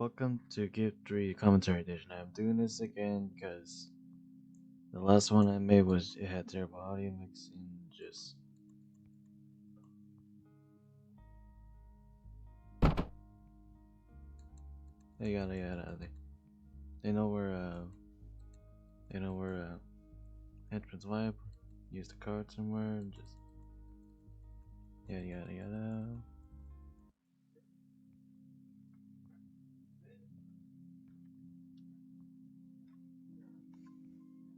Welcome to Gift 3 Commentary Edition. I'm doing this again because the last one I made it had terrible audio mixing, just yada yada. They know where entrance vibe, use the card somewhere, and just yada yada yada.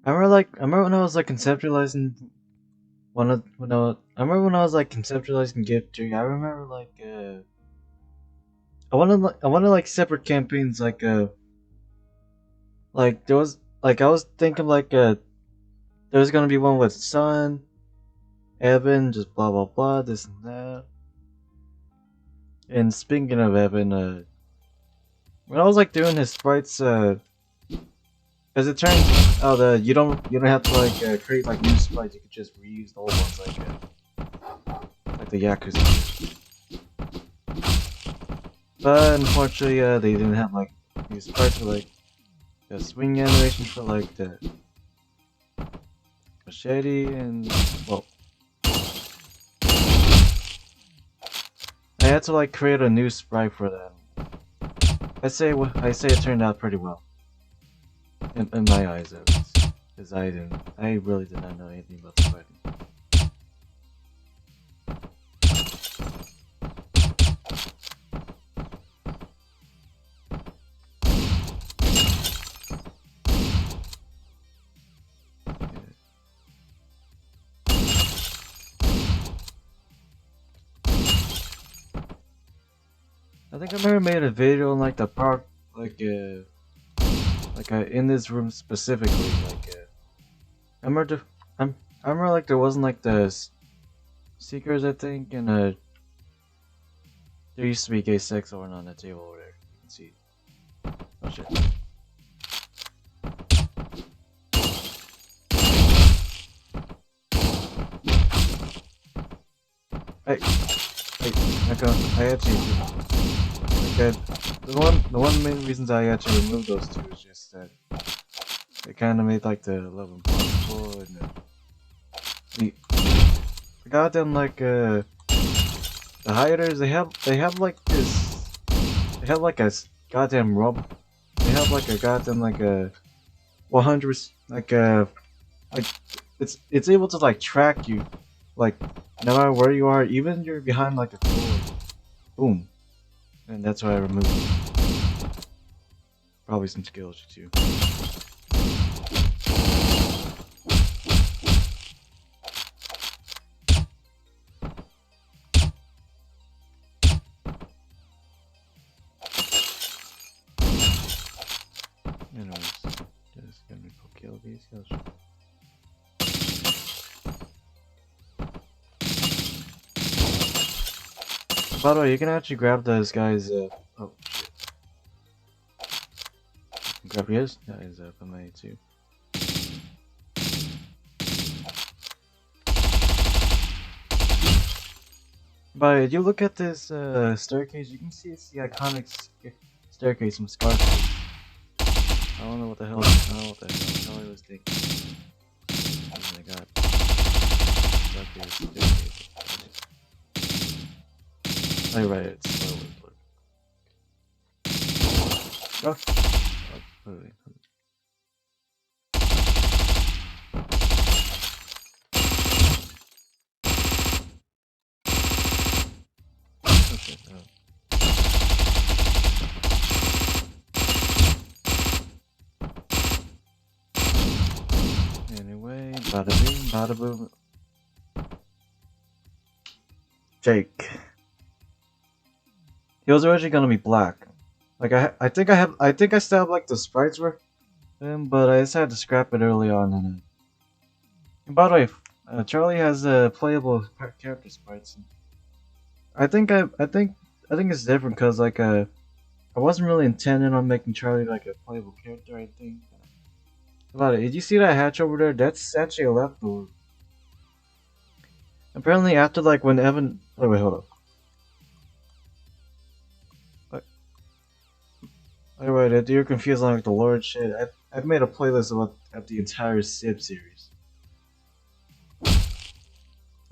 I remember when I was like conceptualizing I remember when I was like conceptualizing Gift 3. I remember I wanted like separate campaigns there was I was thinking there was gonna be one with Sun, Evan, just blah blah blah, this and that. And speaking of Evan, when I was like doing his sprites, as it turns out, you don't have to create like new sprites. You could just reuse the old ones, like the Yakuza. But unfortunately, they didn't have like new sprites for like the swing animation for like the machete and well. I had to like create a new sprite for them. I say it turned out pretty well. In my eyes, at least, because I really did not know anything about the fighting. I think I remember made a video on like the park, in this room specifically. I remember, I remember like there wasn't like the seekers, I think, and there used to be gay sex over on the table over there. You can see. Oh shit. I actually, the one main reasons I actually removed those two is just that it kind of made like the level impossible, and the goddamn the hiders, they have like this, they have like a goddamn rub, they have like a goddamn 100 like it's able to like track you, like no matter where you are, even if you're behind like a door. Boom. And that's why I removed it. Probably some skills too. Anyways, just gonna go kill these guys. By the way, you can actually grab those guys. Oh shit! Grab his guys from me too. But if you look at this staircase, you can see it's the iconic staircase from Scarface. I don't know what the hell. I don't know what the hell I was thinking. Oh my god! Staircase. Oh, you're right, it's slowly blurred. Oh! Oh, wait. Oh shit, oh. Anyway, bada boom, bada boom. Jake. He was originally gonna be black. Like I think I still have like the sprites for him, but I decided to scrap it early on. And by the way, Charlie has playable character sprites. I think it's different because I wasn't really intending on making Charlie like a playable character. I think. About it, did you see that hatch over there? That's actually a leftover. Apparently, after like when Evan. Oh wait, hold up. Alright, you're confused on like the Lord shit. I've made a playlist about the entire Civ series.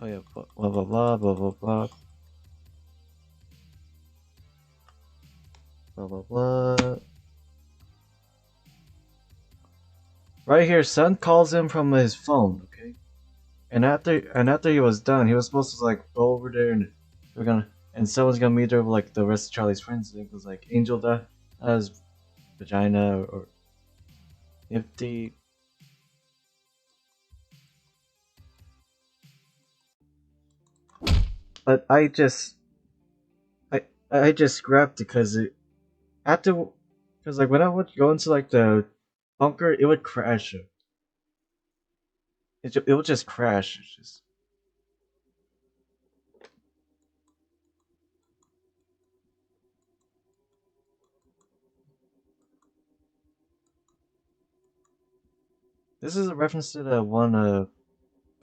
Oh yeah, blah blah blah blah blah blah blah blah blah. Right here, son calls him from his phone, okay? And after he was done, he was supposed to like go over there and we're gonna and someone's gonna meet her with like the rest of Charlie's friends. It was like Angel has vagina or Nifty. But I just scrapped it because it after because like when I would go into like the bunker, it would crash. It would just crash. It's just this is a reference to the one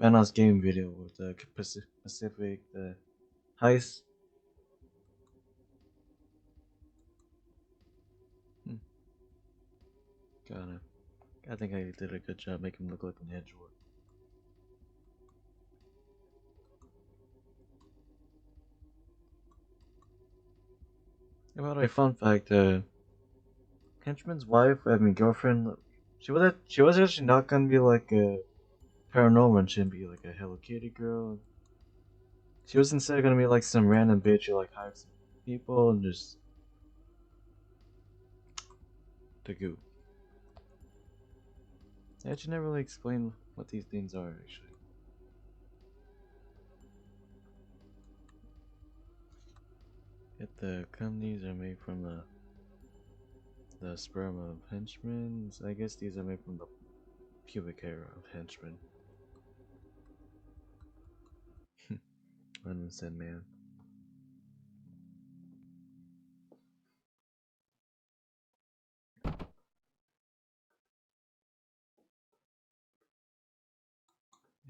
Vanos game video with the Pacific the heist. Hmm. Got it. I think I did a good job making him look like an edgelord. About a fun fact, Henchman's wife, I mean girlfriend, she was actually not gonna be like a paranormal and shouldn't be like a Hello Kitty girl. She was instead gonna be like some random bitch who like hires some people and just the goo. They actually never really explain what these things are actually. Yet the companies are made from the sperm of henchmen. So I guess these are made from the pubic hair of henchmen. One said man.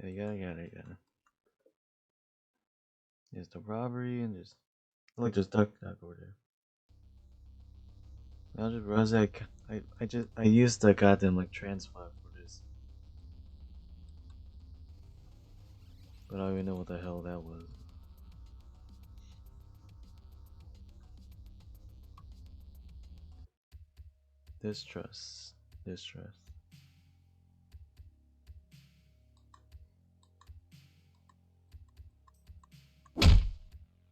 Yeah. There's the robbery and just like just duck over there. I just realized I used the goddamn like transfer for this, but I don't even know what the hell that was. Distrust, distrust.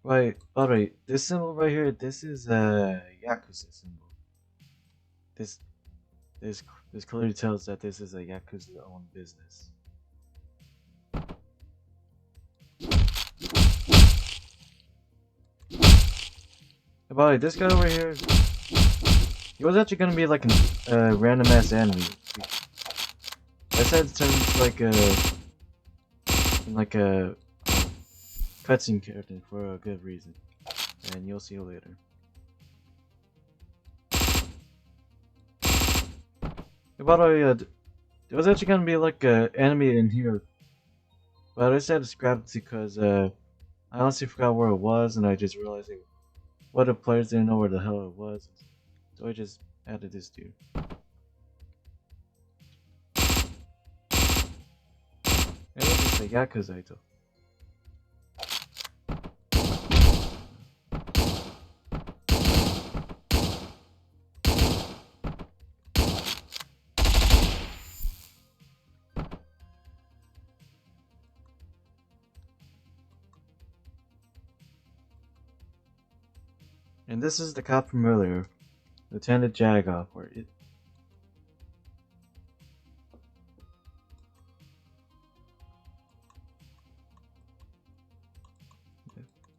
Right, alright. This symbol right here, this is a Yakuza symbol. This this this clearly tells that this is a Yakuza owned business. By the way, this guy over here, he was actually gonna be like a random ass enemy. I said it turns like a cutscene character for a good reason, and you'll see later. By the way, there was actually gonna be like a enemy in here, but I said to scrap it because I honestly forgot where it was, and I just realized what the players didn't know where the hell it was, so I just added this dude. And it's just a Yakuza though. And this is the cop from earlier, Lieutenant Jagoff, where it.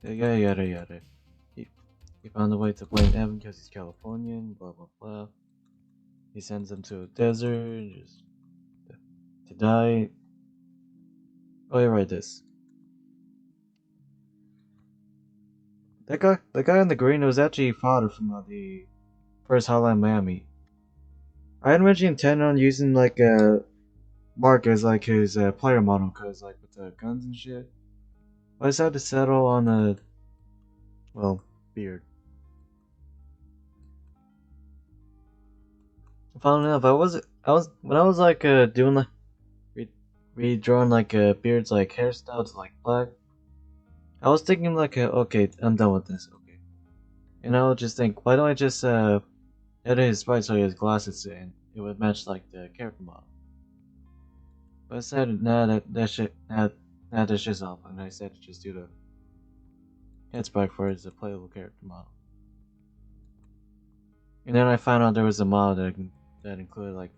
Yada. He found a way to blame Evan because he's Californian, blah blah blah. He sends him to a desert, just to die. Oh, yeah, right, this. The guy in the green was actually father from the first Hotline Miami. I had originally intended on using like Mark as like his player model, cause like with the guns and shit. But I decided to settle on a well beard. Funnily enough, when I was like doing like redrawing like beards like hairstyles like black. I was thinking like okay, I'm done with this. Okay, and I would just think, why don't I just edit his sprite so he has glasses and it would match like the character model. But I said nah, that shit nah, that's just off, and I said to just do the head sprite for it as a playable character model. And then I found out there was a model that included like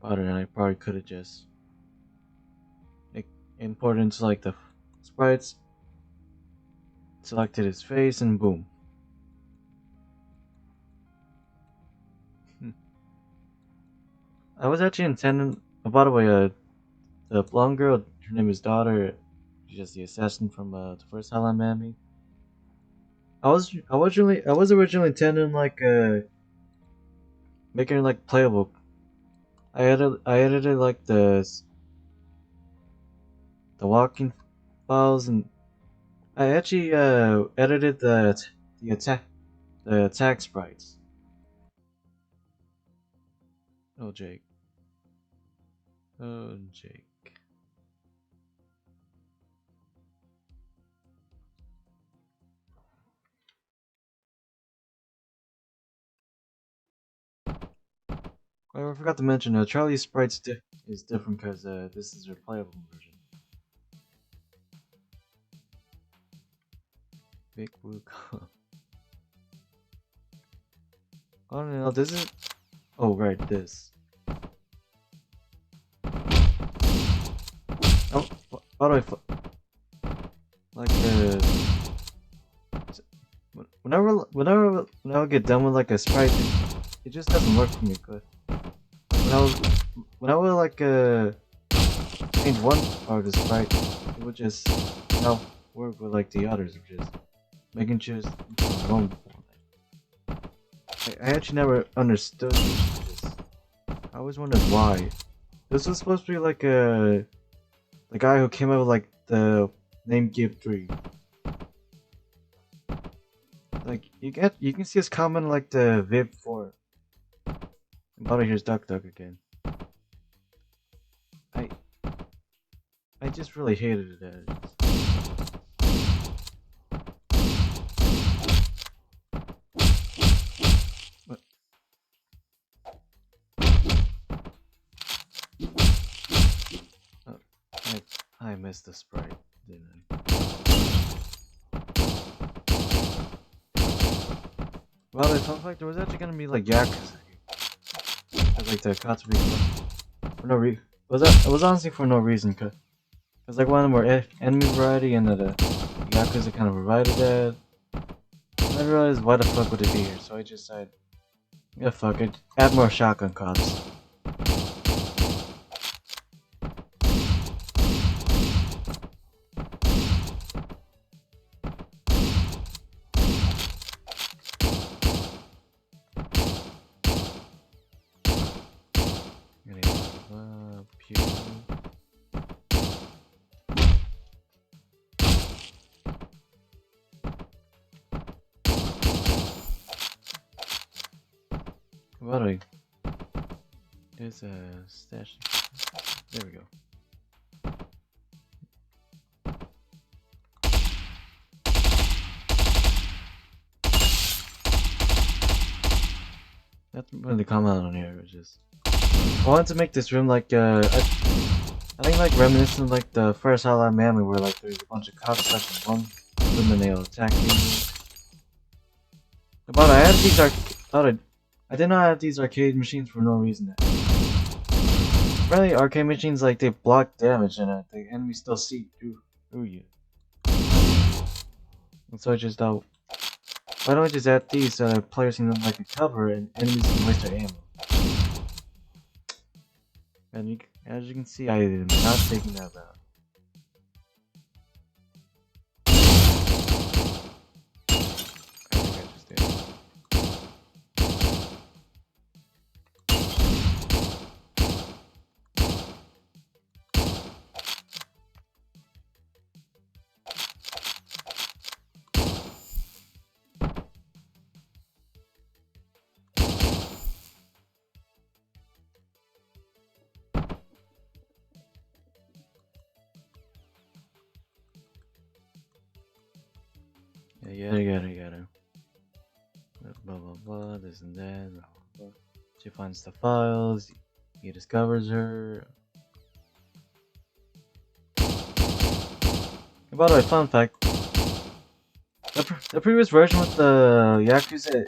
butter, and I probably could have just like, imported into like the sprites, selected his face, and boom. I was actually intending. Oh, by the way, the blonde girl, her name is Daughter. She's just the assassin from the first Hotline Miami. I was originally intending like making it like playable. I edited like the walking files, and I actually edited the attack sprites. Oh Jake. Oh Jake. Oh, I forgot to mention Charlie's sprites is different because this is her playable version. Big blue. Oh no, this is. Oh right, this. Oh, how do I like whenever I get done with like a sprite, it just doesn't work for me good. When I was when I would like change one part of the sprite, it would just work with like the others, which is making sure it's normal. I actually never understood this. I always wondered why. This was supposed to be like the guy who came up with like the name gibe. Like you can see his comment like the Viv 4. About here's Duck Duck again. I I just really hated it. But, I missed the sprite, didn't I? Well, the fun fact, there was actually gonna be like Yakuza here. Like the Katsubi for no reason. It was honestly for no reason, cause like one of them were enemy variety and the Yakuza kind of provided that. And I realized why the fuck would it be here, so I just decided, yeah fuck it, add more shotgun cops. What do I? There's a stash. There we go. That's really comment on here, which is I wanted to make this room like I think like reminiscent of like the first Hotline Miami where like there's a bunch of cops stuck in one room and they'll attack you. But I had these I did not have these arcade machines for no reason. Apparently arcade machines like they block damage and the enemies still see through you. And so I just thought, why don't I just add these so that players can like a cover and enemies can waste their ammo. And as you can see, I am not taking that route. I think I just did. Yada. Blah blah blah, this and that, blah blah blah. She finds the files, he discovers her. And by the way, fun fact, the previous version with the Yakuza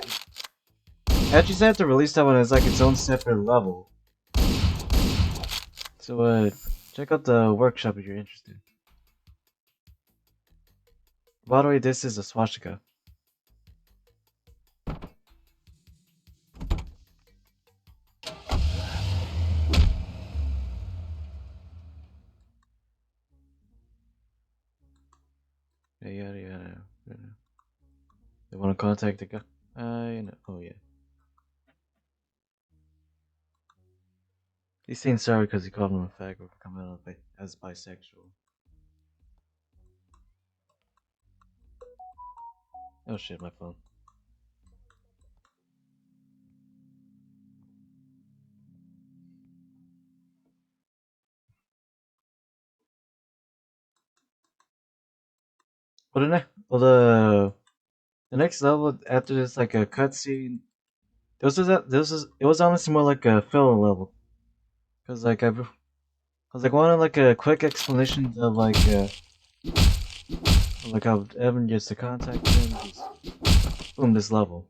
actually had to release that one as like its own separate level. So check out the workshop if you're interested. By the way, this is a swastika. Yada. They want to contact the guy. Oh yeah. He's saying sorry because he called him a fag for coming out as bisexual. Oh shit, my phone. The next level after this, like a cutscene. It was honestly more like a filler level, cause like I was like wanted like a quick explanation of like how Evan gets to contact him. Just, boom, this level.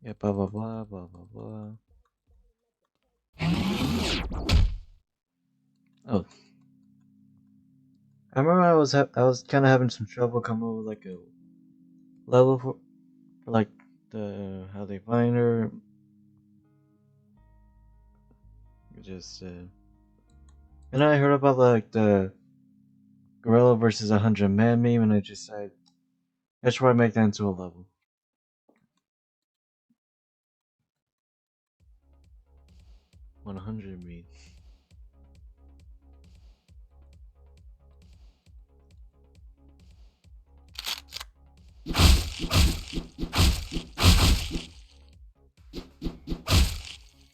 Yeah, blah blah blah blah blah blah. Oh, I remember I was kind of having some trouble coming up with like a level for like the how they find her. Just and I heard about like the gorilla versus 100 man meme, and I just said I should probably make that into a level. 100 me.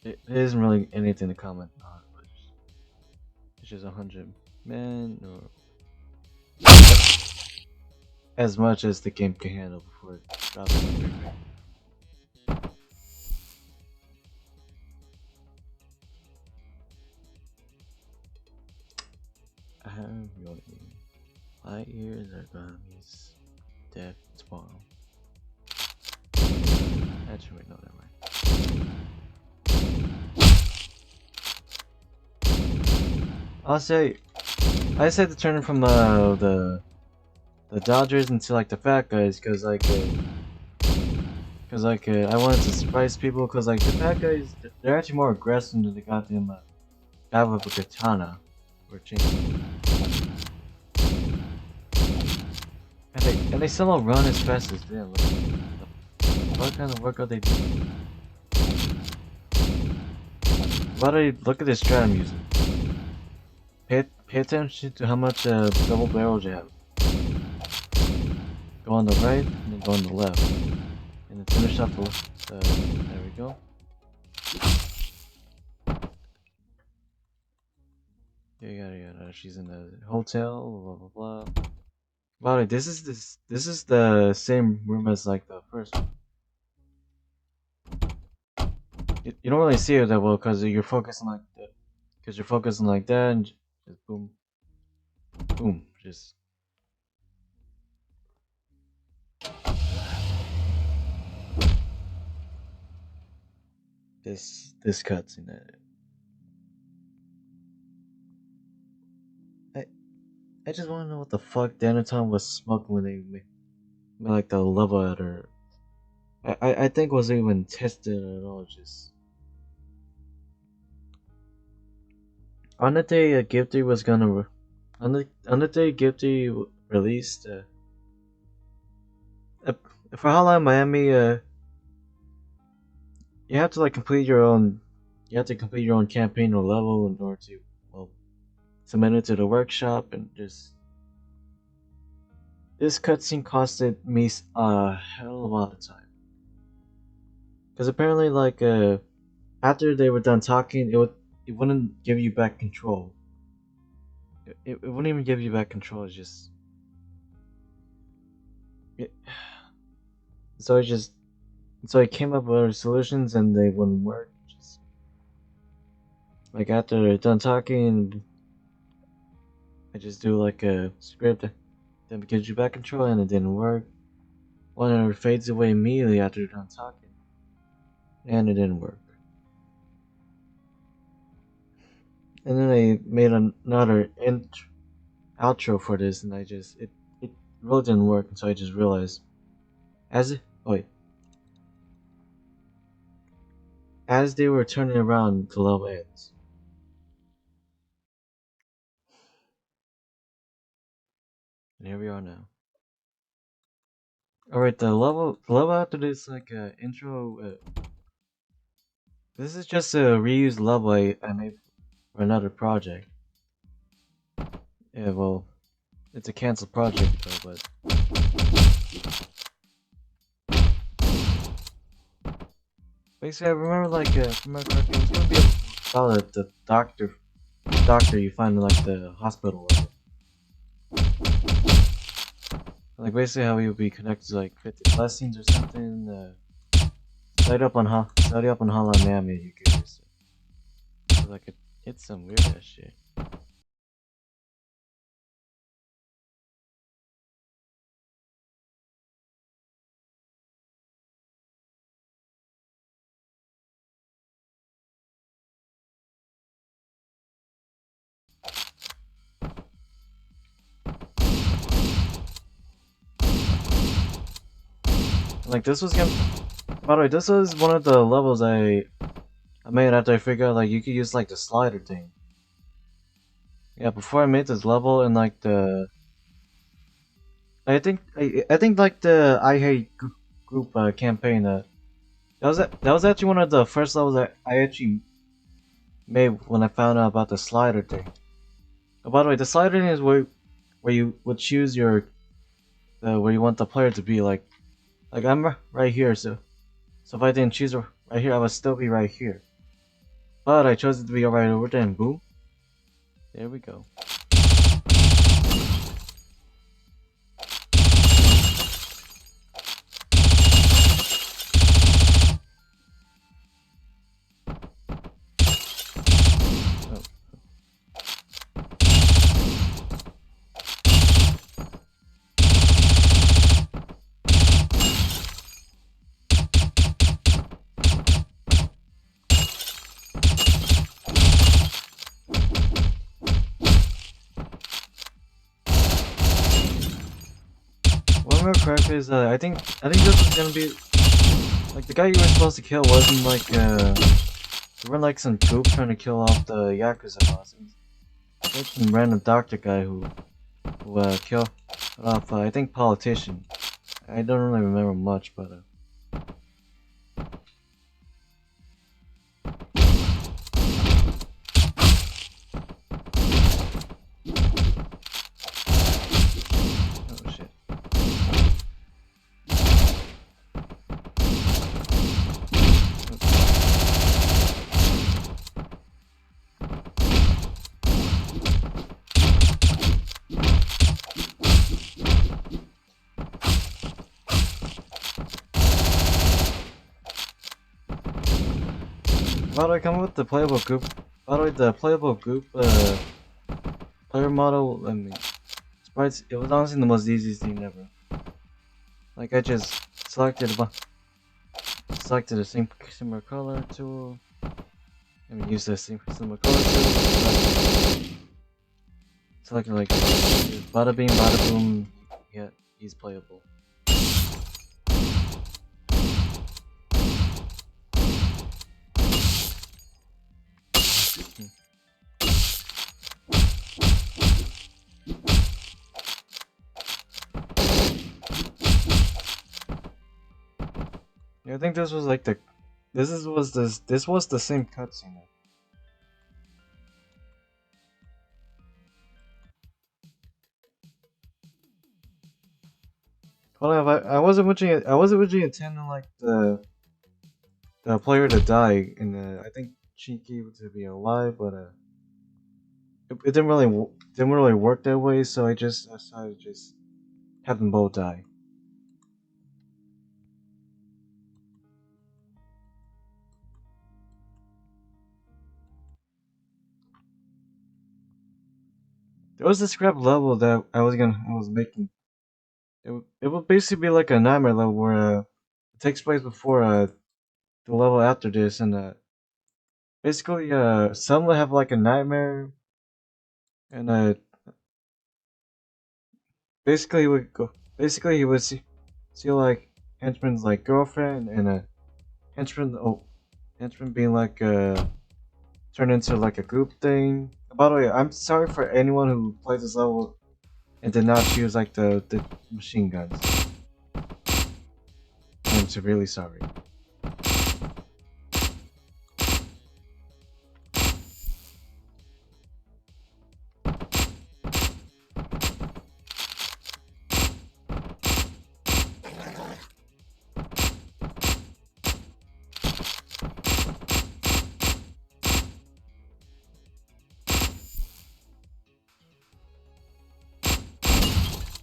It isn't really anything to comment on, but it's just 100 men or as much as the game can handle before it drops. I have your name. Light years are gonna be death tomorrow. Actually, wait, no, never mind. I said to turn it from the Dodgers into like the fat guys, cause I wanted to surprise people, cause like the fat guys they're actually more aggressive than the goddamn guy with a katana or chain. And they still don't run as fast as them. Like, what kind of work are they doing? Why do you look at this strat I'm using? Pay attention to how much double barrels you have. Go on the right and then go on the left, and then finish off the. There we go. Yeah. She's in the hotel. Blah blah blah. By the way, this is the same room as like the first one. You don't really see it that well because you're focusing like that. Because you're focusing like that and just boom, boom, just. This cuts in it. I just want to know what the fuck Danaton was smoking when they made like the level at her. I think wasn't even tested at all. Just on the day Gifty was gonna on the day Gifty released uh, for Hotline Miami you have to like complete your own campaign or level in order to well submit it to the workshop, and just this cutscene costed me a hell of a lot of time because apparently like after they were done talking, it wouldn't give you back control. It wouldn't even give you back control. It's just it, so it just so I came up with other solutions and they wouldn't work. Just like after they're done talking, I just do like a script that gives you back control and it didn't work. One of it fades away immediately after they're done talking, and it didn't work. And then I made another outro for this, and it really didn't work. And so I just realized oh wait, as they were turning around, the level ends. And here we are now. All right, the level after this like intro. This is just a reused level I made for another project. Yeah, well, it's a canceled project though, but basically I remember like remember correctly, it was gonna be about the doctor you find in like the hospital level. Like basically how he would be connected to like 50 blessings or something. Study up on Hala Mami you could use it. So like it's some weird ass shit. Like this was gonna by the way, this was one of the levels I made after I figured out like you could use like the slider thing. Yeah, before I made this level and like the I think like the I Hate group campaign that was actually one of the first levels that I actually made when I found out about the slider thing. Oh, by the way, the slider thing is where you would choose your where you want the player to be. Like I'm right here, so if I didn't choose right here, I would still be right here. But I chose it to be right over there, and boom, there we go. Oh. What I remember correctly is I think this was gonna be like the guy you were supposed to kill wasn't like they were like some goop trying to kill off the Yakuza boss. It was like some random doctor guy who killed off I think politician. I don't really remember much, but oh shit. How do I come up with the playable group? By the way, the playable group player model, I mean, sprites, it was honestly the most easiest thing ever. Like I just selected selected a similar color tool. I mean, use the similar color tool. Selected like bada bing, bada boom. Yeah, he's playable. Yeah, I think this was like the this was the same cutscene. Hold on, I wasn't originally intending like the the player to die, and I think Cheeky to be alive, but it didn't really work that way. So I decided to just have them both die. There was this scrap level that I was making. It would basically be like a nightmare level where it takes place before the level after this, and basically some would have like a nightmare, and basically he would go. Basically he would see like henchman's like girlfriend and a henchman being like turned into like a group thing. By the way, I'm sorry for anyone who plays this level and did not choose like the machine guns. I'm severely sorry.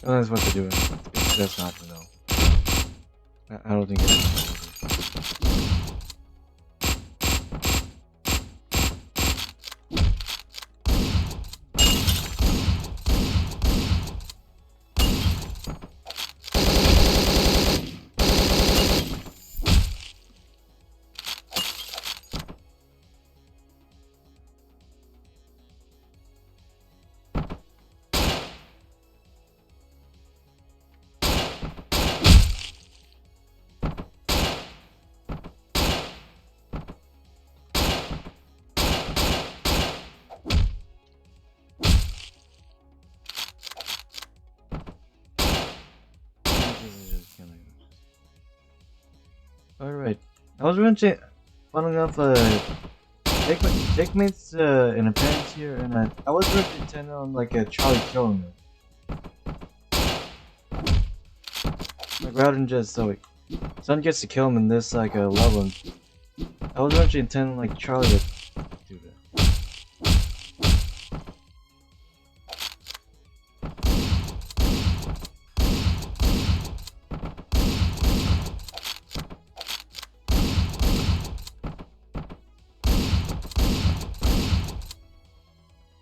That's what they're doing. It's just not to know. I don't think it's. Alright. I was wondering, fun enough, Jake makes an appearance here, and I was really intending on like Charlie killing him. Like rather than just so someone gets to kill him in this like level. I was actually intending like Charlie to do that.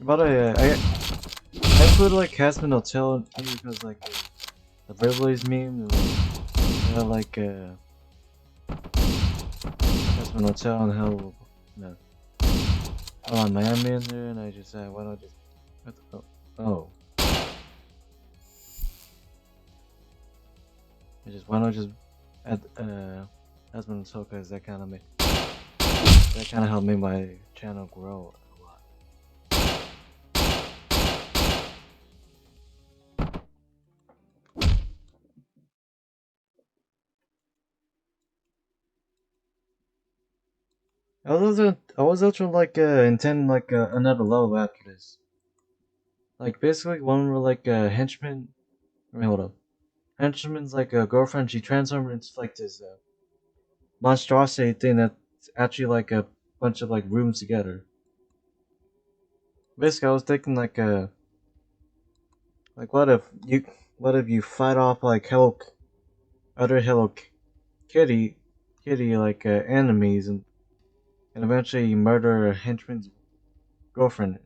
By the way, I included like Casman Hotel here because like the Ripley's meme, like Casman Hotel and how Miami in there, and I just said why don't I just oh. Why don't I just add Casman Hotel because that kind of helped make my channel grow a lot. I was also like intending like another level after this. Like basically one where like a henchman. I mean, hold up. Henchman's like a girlfriend. She transformed into like this monstrosity thing that's actually like a bunch of like rooms together. Basically, I was thinking like like what if you fight off like other Hello Kitty like enemies and eventually you murder a henchman's girlfriend.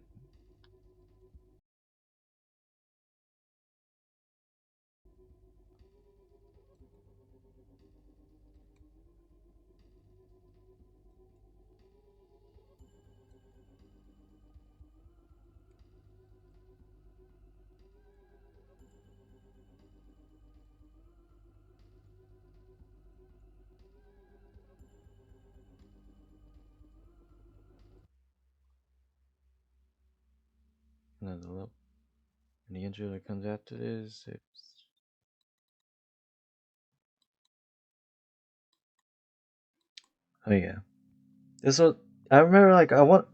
Another level. And the intro that comes after this, oh yeah. This was I remember like I want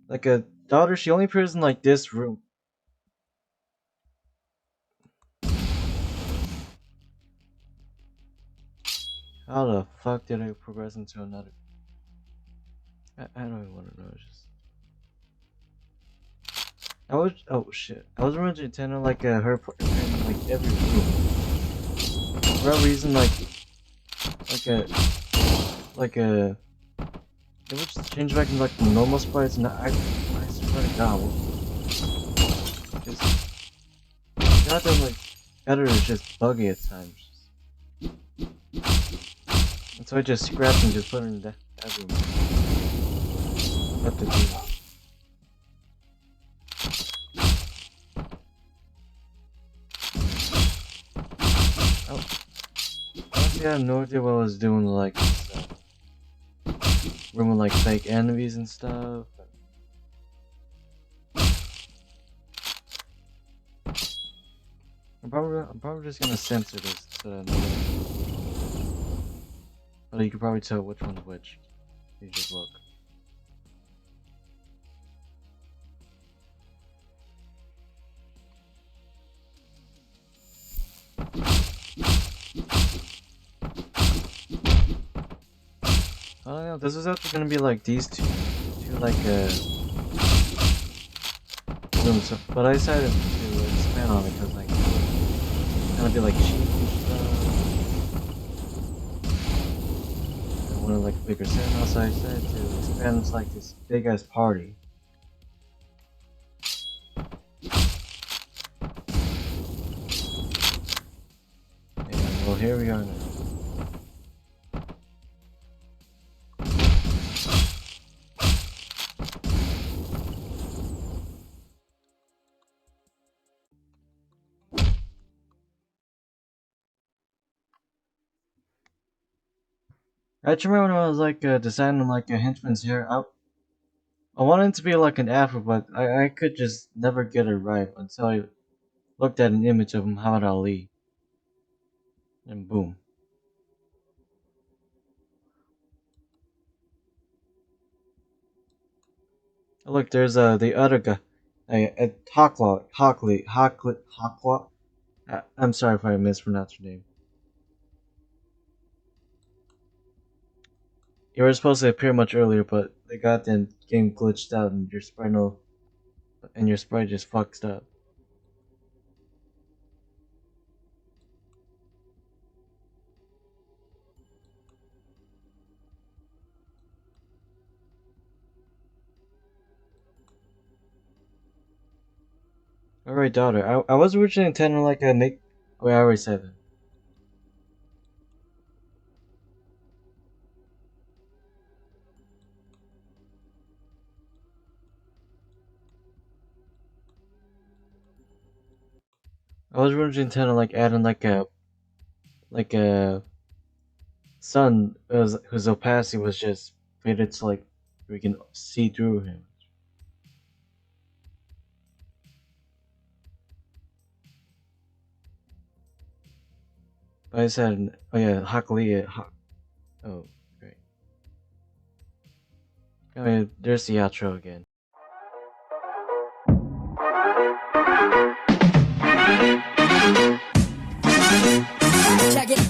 like a daughter. She only appears in like this room. How the fuck did I progress into another? I don't even want to know. It's just I was oh shit. I was originally intending like her in like every room. For that reason, like a like a it would just change back into like the normal sprites, and I swear to God, just goddamn like editor is just buggy at times. And so I just scrapped and just put it in that room. What to do? Honestly, I have no idea what I was doing, like room with like fake enemies and stuff. I'm probably just gonna censor this so that but you can probably tell which one's which. You just look. I don't know, this is actually gonna be like these two like rooms, but I decided to expand on it because like it's gonna be like cheap and stuff. I wanted like a bigger set, so I decided to expand into like this big ass party. And well, here we are now. I remember when I was like designing like a henchman's hair. I wanted it to be like an afro, but I could just never get it right until I looked at an image of Muhammad Ali, and boom. Oh, look, there's the other guy, Hockley. I'm sorry if I mispronounced your name. You were supposed to appear much earlier, but the goddamn game glitched out and your sprite just fucked up. Alright, daughter. I was originally intending like a make. Oh, I already said that. I was originally intending like adding like a sun whose opacity was just faded to like we can see through him. But I said, oh yeah, Hockley. Oh, great. Oh yeah, there's the outro again.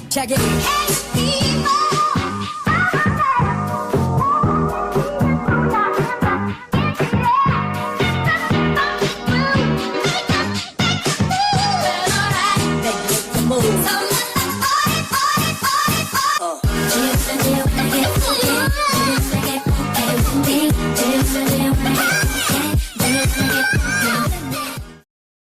Check it. Move.